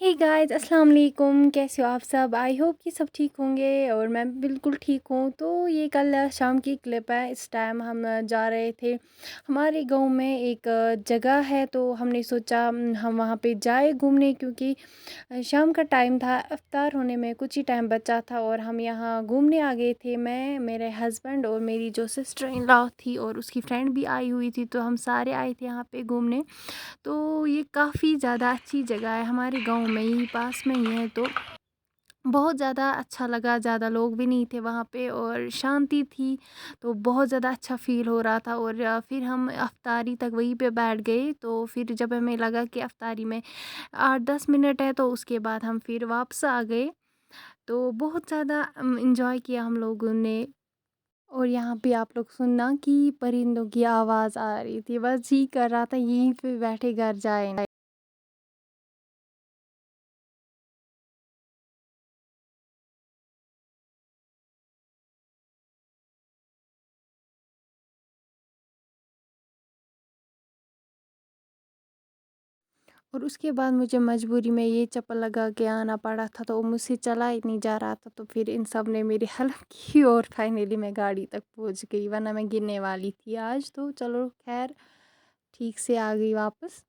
Hey guys अस्सलाम वालेकुम। कैसे हो आप सब? आई होप कि सब ठीक होंगे और मैं बिल्कुल ठीक हूँ। तो ये कल शाम की क्लिप है। इस टाइम हम जा रहे थे हमारे गांव में एक जगह है, तो हमने सोचा हम वहाँ पे जाए घूमने, क्योंकि शाम का टाइम था, इफ्तार होने में कुछ ही टाइम बचा था और हम यहाँ घूमने आ गए थे। मैं, मेरे हस्बैंड और मेरी जो सिस्टर इन लॉ थी और उसकी फ्रेंड भी आई हुई थी, तो हम सारे आए थे यहाँ पे घूमने। तो ये काफ़ी ज़्यादा अच्छी जगह है, हमारे गांव में ही पास में ही है। तो बहुत ज़्यादा अच्छा लगा, ज़्यादा लोग भी नहीं थे वहाँ पे और शांति थी, तो बहुत ज़्यादा अच्छा फ़ील हो रहा था। और फिर हम अफ्तारी तक वहीं पे बैठ गए। तो फिर जब हमें लगा कि अफ्तारी में 8-10 मिनट है, तो उसके बाद हम फिर वापस आ गए। तो बहुत ज़्यादा इंजॉय किया हम लोगों ने। और यहाँ पे आप लोग सुनना कि परिंदों की आवाज़ आ रही थी, बस जी कर रहा था यहीं पे बैठे घर जाए। और उसके बाद मुझे मजबूरी में ये चप्पल लगा के आना पड़ा था, तो वो मुझसे चला ही नहीं जा रहा था। तो फिर इन सब ने मेरी हेल्प की और फाइनली मैं गाड़ी तक पहुंच गई, वरना मैं गिरने वाली थी आज। तो चलो खैर, ठीक से आ गई वापस।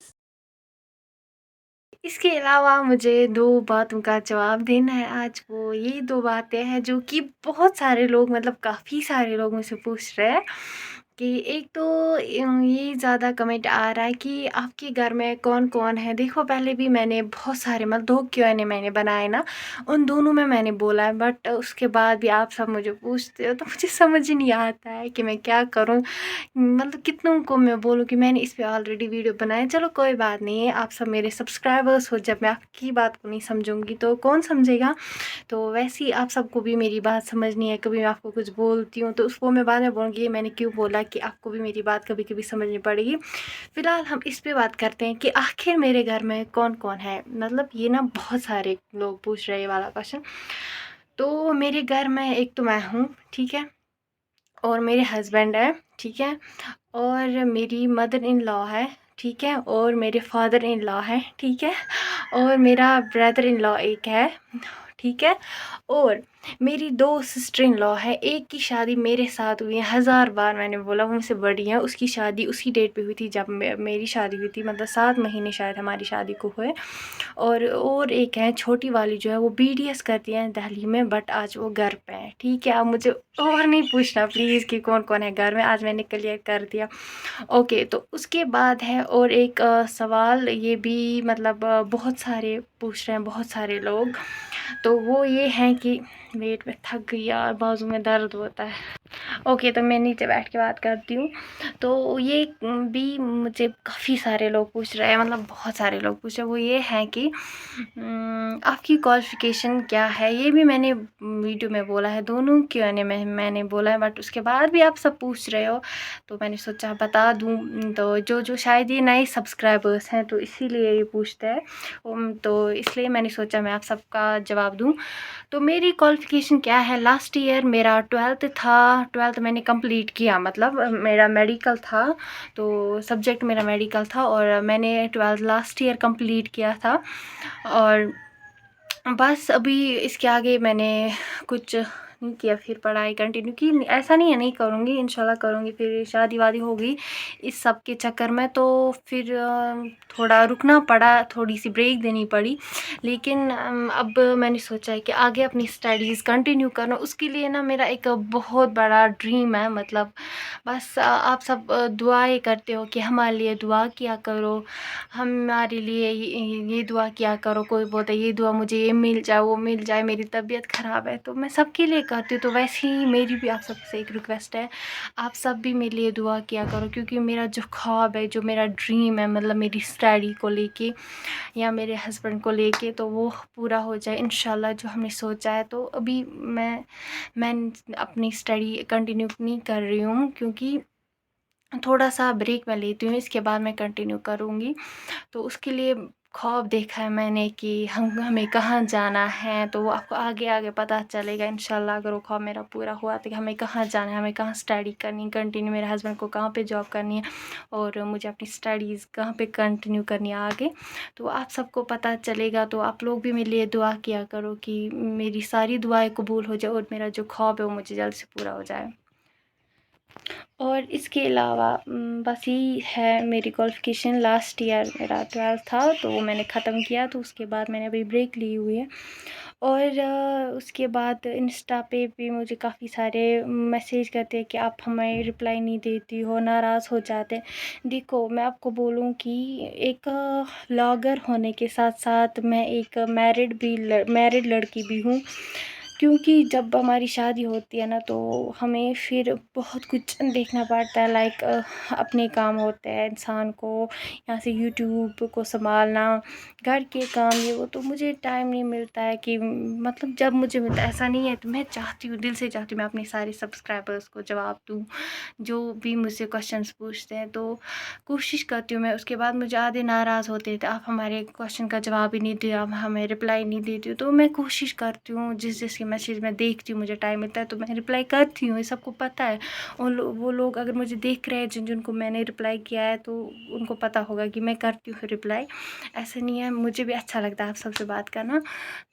इसके अलावा मुझे दो बातों का जवाब देना है आज। वो ये दो बातें हैं जो कि बहुत सारे लोग, मतलब काफ़ी सारे लोग मुझसे पूछ रहे हैं। कि एक तो ये ज़्यादा कमेंट आ रहा है कि आपके घर में कौन कौन है। देखो, पहले भी मैंने बहुत सारे, मतलब 2 क्यूएनए मैंने बनाए ना, उन दोनों में मैंने बोला है, बट उसके बाद भी आप सब मुझे पूछते हो, तो मुझे समझ ही नहीं आता है कि मैं क्या करूँ। मतलब कितनों को मैं बोलूँ कि मैंने इस पे ऑलरेडी वीडियो बनाया। चलो कोई बात नहीं है, आप सब मेरे सब्सक्राइबर्स हो, जब मैं आपकी बात को नहीं समझूंगी तो कौन समझेगा। तो वैसे ही आप सबको भी मेरी बात समझनी है। कभी मैं आपको कुछ बोलती हूँ तो उसको मैं बाद में बोलूँगी ये मैंने क्यों बोला, कि आपको भी मेरी बात कभी कभी समझनी पड़ेगी। फिलहाल हम इस पे बात करते हैं कि आखिर मेरे घर में कौन कौन है। मतलब ये ना बहुत सारे लोग पूछ रहे हैं ये वाला क्वेश्चन। तो मेरे घर में एक तो मैं हूँ, ठीक है, और मेरे हस्बैंड है, ठीक है, और मेरी मदर इन लॉ है, ठीक है, और मेरे फादर इन लॉ है, ठीक है, और मेरा ब्रदर इन लॉ एक है, ठीक है, और मेरी दो सिस्टर इन लॉ है। एक की शादी मेरे साथ हुई है, 1000 बार मैंने बोला, वो मुझसे बड़ी है। उसकी शादी उसी डेट पे हुई थी जब मेरी शादी हुई थी, मतलब 7 महीने शायद हमारी शादी को हुए। और एक है छोटी वाली, जो है वो बीडीएस करती है दिल्ली में, बट आज वो घर पे है, ठीक है। अब मुझे और नहीं पूछना प्लीज़ कि कौन कौन है घर में, आज मैंने क्लियर कर दिया। ओके, तो उसके बाद है और एक सवाल, ये भी मतलब बहुत सारे पूछ रहे हैं, बहुत सारे लोग। तो वो ये हैं कि वेट में थक गई यार, बाजू में दर्द होता है। ओके, तो मैं नीचे बैठ के बात करती हूँ। तो ये भी मुझे काफ़ी सारे लोग पूछ रहे हैं, मतलब बहुत सारे लोग पूछ रहे हैं। वो ये है कि आपकी क्वालिफ़िकेशन क्या है। ये भी मैंने वीडियो में बोला है, दोनों क्यूएनए में मैंने बोला है, बट उसके बाद भी आप सब पूछ रहे हो, तो मैंने सोचा बता दूँ। तो जो शायद ये नए सब्सक्राइबर्स हैं, तो इसीलिए ये पूछते हैं। तो इसलिए मैंने सोचा मैं आप सबका जवाब दूँ। तो मेरी क्वालिफ़िकेशन क्या है, लास्ट ईयर मेरा 12th था। 12th मैंने कंप्लीट किया, मतलब मेरा मेडिकल था, तो सब्जेक्ट मेरा मेडिकल था, और मैंने 12th लास्ट ईयर कंप्लीट किया था। और बस अभी इसके आगे मैंने कुछ नहीं किया, फिर पढ़ाई कंटिन्यू की। ऐसा नहीं है नहीं करूँगी, इंशाल्लाह करूँगी। फिर शादी वादी होगी, इस सब के चक्कर में तो फिर थोड़ा रुकना पड़ा, थोड़ी सी ब्रेक देनी पड़ी। लेकिन अब मैंने सोचा है कि आगे अपनी स्टडीज़ कंटिन्यू करना। उसके लिए ना मेरा एक बहुत बड़ा ड्रीम है, मतलब बस आप सब दुआएं करते हो कि हमारे लिए दुआ किया करो, हमारे लिए ये दुआ किया करो। कोई बोलता है ये दुआ मुझे ये मिल जाए, वो मिल जाए, मेरी तबीयत ख़राब है, तो मैं सबके लिए करती हूँ। तो वैसे ही मेरी भी आप सबसे एक रिक्वेस्ट है, आप सब भी मेरे लिए दुआ किया करो, क्योंकि मेरा जो ख्वाब है, जो मेरा ड्रीम है, मतलब मेरी स्टडी को लेके या मेरे हस्बैंड को लेके, तो वो पूरा हो जाए इंशाल्लाह जो हमने सोचा है। तो अभी मैं अपनी स्टडी कंटिन्यू नहीं कर रही हूँ, क्योंकि थोड़ा सा ब्रेक मैं लेती हूँ, इसके बाद मैं कंटिन्यू करूँगी। तो उसके लिए ख्वाब देखा है मैंने कि हमें कहाँ जाना है, तो वो आपको आगे आगे पता चलेगा इंशाल्लाह। अगर वो ख्वाब मेरा पूरा हुआ तो कि हमें कहाँ जाना है, हमें कहाँ स्टडी करनी कंटिन्यू, मेरे हस्बैंड को कहाँ पे जॉब करनी है और मुझे अपनी स्टडीज़ कहाँ पे कंटिन्यू करनी है आगे, तो आप सबको पता चलेगा। तो आप लोग भी मेरे लिए दुआ किया करो कि मेरी सारी दुआएं कबूल हो जाए और मेरा जो ख्वाब है वो मुझे जल्द से पूरा हो जाए। और इसके अलावा बस यही है मेरी क्वालिफ़िकेशन। लास्ट ईयर मेरा 12th था तो वो मैंने ख़त्म किया, तो उसके बाद मैंने अभी ब्रेक ली हुई है। और उसके बाद इंस्टा पे भी मुझे काफ़ी सारे मैसेज करते हैं कि आप हमें रिप्लाई नहीं देती हो, नाराज़ हो जाते हैं। देखो मैं आपको बोलूँ कि एक व्लॉगर होने के साथ साथ मैं एक मैरिड लड़की भी हूँ, क्योंकि जब हमारी शादी होती है ना तो हमें फिर बहुत कुछ देखना पड़ता है। लाइक अपने काम होते हैं इंसान को, यहाँ से यूट्यूब को संभालना, घर के काम, ये वो, तो मुझे टाइम नहीं मिलता है कि मतलब जब मुझे मिलता है ऐसा नहीं है। तो मैं चाहती हूँ, दिल से चाहती हूँ मैं अपने सारे सब्सक्राइबर्स को जवाब दूँ जो भी मुझसे क्वेश्चंस पूछते हैं, तो कोशिश करती हूँ मैं। उसके बाद मुझे आधे नाराज़ होते थे, आप हमारे क्वेश्चन का जवाब ही नहीं दिए, आप हमें रिप्लाई नहीं देती हो। तो मैं कोशिश करती हूँ, जिसके मैसेज मैं देखती हूँ, मुझे टाइम मिलता है तो मैं रिप्लाई करती हूँ, ये सबको पता है। और वो लोग अगर मुझे देख रहे हैं जिनको मैंने रिप्लाई किया है तो उनको पता होगा कि मैं करती हूँ रिप्लाई, ऐसा नहीं है। मुझे भी अच्छा लगता है आप सबसे बात करना।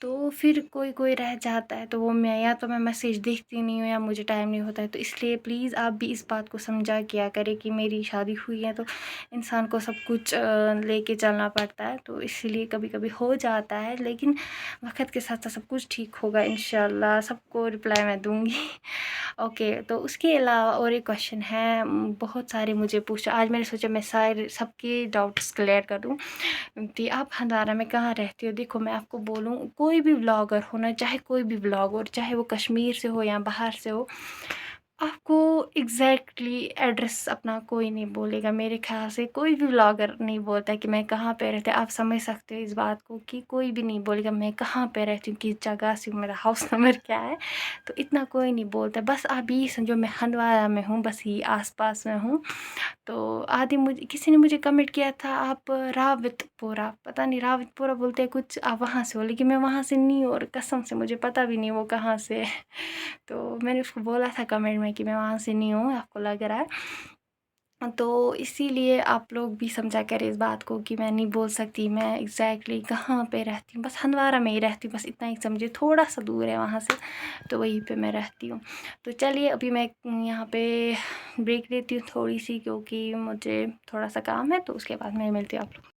तो फिर कोई कोई रह जाता है तो वो मैं या तो मैं मैसेज देखती नहीं हूँ या मुझे टाइम नहीं होता है। तो इसलिए प्लीज़ आप भी इस बात को समझा किया करें कि मेरी शादी हुई है तो इंसान को सब कुछ लेके चलना पड़ता है, तो इसीलिए कभी कभी हो जाता है, लेकिन वक्त के साथ साथ सब कुछ ठीक होगा इंशाल्लाह। सबको रिप्लाई मैं दूंगी। ओके, तो उसके अलावा और एक क्वेश्चन है, बहुत सारे मुझे पूछा, आज मैंने सोचा मैं सारे सबके डाउट्स क्लियर कर दूँ कि आप हंदारा में कहाँ रहती हो। देखो मैं आपको बोलूँ, कोई भी व्लॉगर होना, चाहे कोई भी व्लॉग हो, चाहे वो कश्मीर से हो या बाहर से हो, आपको एग्जैक्टली एड्रेस अपना कोई नहीं बोलेगा। मेरे ख्याल से कोई भी व्लॉगर नहीं बोलता कि मैं कहाँ पे रहती हूँ। आप समझ सकते हो इस बात को कि कोई भी नहीं बोलेगा मैं कहाँ पे रहती हूँ, किस जगह से हूँ, मेरा हाउस नंबर क्या है, तो इतना कोई नहीं बोलता। बस आप ये समझो मैं हंदवारा में हूँ, बस ये आसपास में हूँ। तो आदि मुझे किसी ने मुझे कमेंट किया था आप रावतपोरा, पता नहीं रावतपोरा बोलते हैं कुछ, आप वहाँ से हो, लेकिन मैं वहाँ से नहीं हूँ और कसम से मुझे पता भी नहीं वो कहाँ से है। तो मैंने उसको बोला था कमेंट में कि मैं वहाँ से नहीं हूँ, आपको लग रहा है। तो इसीलिए आप लोग भी समझा करें इस बात को कि मैं नहीं बोल सकती मैं एग्जैक्टली कहाँ पे रहती हूँ, बस हंदवारा में ही रहती हूँ, बस इतना ही समझिए, थोड़ा सा दूर है वहाँ से, तो वहीं पे मैं रहती हूँ। तो चलिए अभी मैं यहाँ पे ब्रेक लेती हूँ थोड़ी सी, क्योंकि मुझे थोड़ा सा काम है, तो उसके बाद मैं मिलती हूँ आप लोग।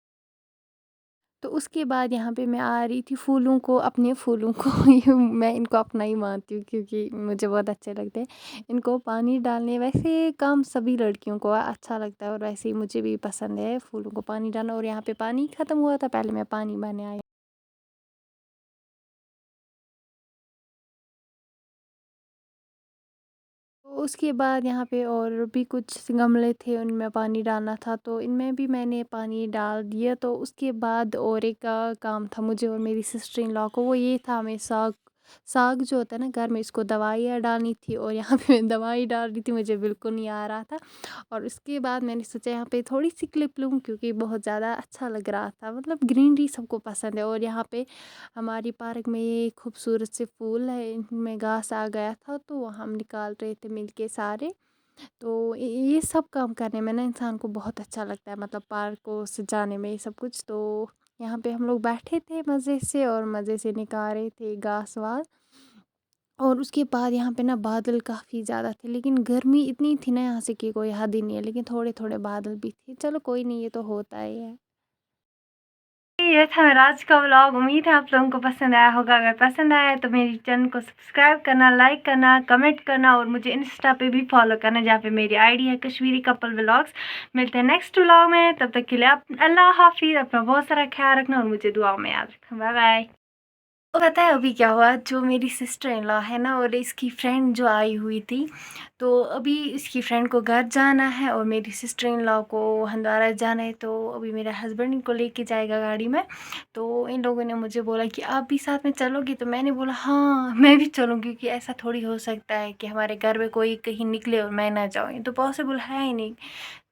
तो उसके बाद यहाँ पे मैं आ रही थी फूलों को, अपने फूलों को ये मैं इनको अपना ही मानती हूँ क्योंकि मुझे बहुत अच्छे लगते हैं इनको पानी डालने। वैसे काम सभी लड़कियों को अच्छा लगता है और वैसे ही मुझे भी पसंद है फूलों को पानी डालना। और यहाँ पे पानी ख़त्म हुआ था, पहले मैं पानी भरने आई। तो उसके बाद यहाँ पे और भी कुछ गमले थे, उनमें पानी डालना था, तो इनमें भी मैंने पानी डाल दिया। तो उसके बाद और एक काम था मुझे और मेरी सिस्टर इन लॉ को, वो ये था हमें साग साग जो होता है ना घर में, इसको दवाइयाँ डालनी थी और यहाँ पे मैं दवाई डाल रही थी, मुझे बिल्कुल नहीं आ रहा था। और उसके बाद मैंने सोचा यहाँ पे थोड़ी सी क्लिप लूँ क्योंकि बहुत ज़्यादा अच्छा लग रहा था, मतलब ग्रीनरी सबको पसंद है। और यहाँ पे हमारी पार्क में ये खूबसूरत से फूल है, इनमें घास आ गया था तो वो हम निकाल रहे थे मिलके सारे। तो ये सब काम करने में ना इंसान को बहुत अच्छा लगता है, मतलब पार्क को सजाने में ये सब कुछ। तो यहाँ पे हम लोग बैठे थे मज़े से और मज़े से निकाल रहे थे घास वास। और उसके बाद यहाँ पे ना बादल काफ़ी ज़्यादा थे, लेकिन गर्मी इतनी थी ना यहाँ से कि कोई हद ही नहीं है, लेकिन थोड़े थोड़े बादल भी थे। चलो कोई नहीं, ये तो होता ही है। ये था मेरा आज का व्लॉग। उम्मीद है आप लोगों को पसंद आया होगा। अगर पसंद आया है तो मेरी चैनल को सब्सक्राइब करना, लाइक करना, कमेंट करना और मुझे इंस्टा पे भी फॉलो करना जहाँ पे मेरी आईडी है कश्मीरी कपल व्लॉग्स। मिलते हैं नेक्स्ट व्लॉग में, तब तक के लिए आप अल्लाह हाफिज़, अपना बहुत सारा ख्याल रखना और मुझे दुआ में याद रखना। Bye bye. तो पता है अभी क्या हुआ, जो मेरी सिस्टर इन लॉ है ना और इसकी फ्रेंड जो आई हुई थी, तो अभी इसकी फ्रेंड को घर जाना है और मेरी सिस्टर इन लॉ को हंदवारा जाना है। तो अभी मेरा हस्बैंड इनको लेके जाएगा गाड़ी में। तो इन लोगों ने मुझे बोला कि आप भी साथ में चलोगी, तो मैंने बोला हाँ मैं भी चलूँगी, क्योंकि ऐसा थोड़ी हो सकता है कि हमारे घर में कोई कहीं निकले और मैं ना जाऊँ, ये तो पॉसिबल है ही नहीं।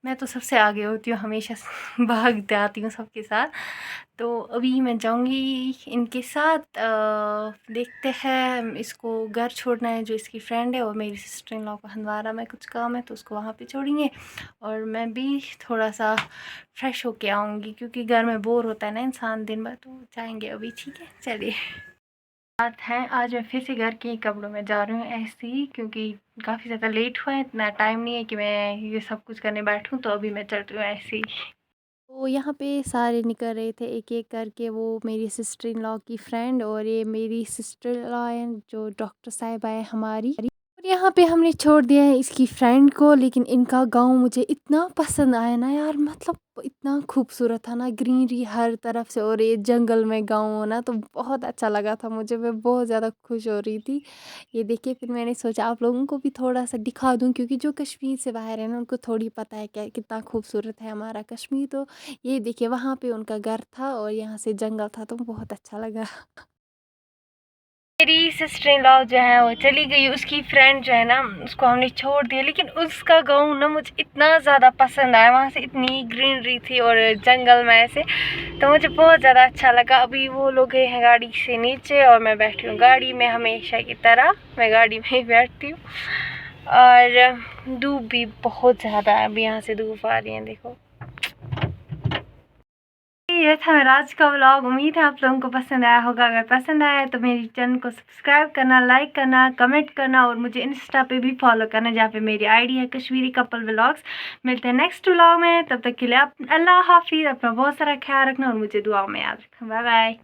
मैं तो सबसे आगे होती हूँ हमेशा भागते आती हूँ सबके साथ। तो अभी मैं जाऊँगी इनके साथ, देखते हैं, इसको घर छोड़ना है जो इसकी फ्रेंड है, और मेरी सिस्टर इन लॉ को हंदवारा में कुछ काम है तो उसको वहाँ पे छोड़ेंगे, और मैं भी थोड़ा सा फ्रेश होके आऊँगी क्योंकि घर में बोर होता है ना इंसान दिन भर, तो जाएंगे अभी। ठीक है, चलिए। बात है, आज मैं फिर से घर के ही कपड़ों में जा रही हूँ ऐसे ही, क्योंकि काफ़ी ज़्यादा लेट हुआ है, इतना टाइम नहीं है कि मैं ये सब कुछ करने बैठूँ, तो अभी मैं चल रही हूँ ऐसे ही। तो यहाँ पे सारे निकल रहे थे एक एक करके, वो मेरी सिस्टर इन लॉ की फ्रेंड और ये मेरी सिस्टर इन लॉ है जो डॉक्टर साहिबा है हमारी। और यहाँ पे हमने छोड़ दिया है इसकी फ्रेंड को, लेकिन इनका गांव मुझे इतना पसंद आया ना यार, मतलब इतना खूबसूरत था ना, ग्रीनरी हर तरफ से, और ये जंगल में गांव होना तो बहुत अच्छा लगा था मुझे, मैं बहुत ज़्यादा खुश हो रही थी। ये देखिए, फिर मैंने सोचा आप लोगों को भी थोड़ा सा दिखा दूं, क्योंकि जो कश्मीर से बाहर है ना उनको थोड़ी पता है क्या कितना खूबसूरत है हमारा कश्मीर। तो ये देखिए, वहाँ पे उनका घर था और यहाँ से जंगल था, तो बहुत अच्छा लगा। मेरी सिस्टर इन लॉ जो है वो चली गई, उसकी फ्रेंड जो है ना उसको हमने छोड़ दिया, लेकिन उसका गाँव ना मुझे इतना ज़्यादा पसंद आया, वहाँ से इतनी ग्रीनरी थी और जंगल में ऐसे, तो मुझे बहुत ज़्यादा अच्छा लगा। अभी वो लोग गए हैं गाड़ी से नीचे और मैं बैठी हूँ गाड़ी में, हमेशा की तरह मैं गाड़ी में ही बैठती हूँ। और धूप भी बहुत ज़्यादा है, अभी यहाँ से धूप आ रही है, देखो। ये था मेरा आज का व्लॉग, उम्मीद है आप लोगों को पसंद आया होगा। अगर पसंद आया तो मेरी चैनल को सब्सक्राइब करना, लाइक करना, कमेंट करना, और मुझे इंस्टा पे भी फॉलो करना जहाँ पे मेरी आईडी है कश्मीरी कपल व्लॉग्स। मिलते हैं नेक्स्ट व्लॉग में, तब तक के लिए आप अल्लाह हाफिज़, अपना बहुत सारा ख्याल रखना और मुझे दुआ में याद रखना। Bye bye.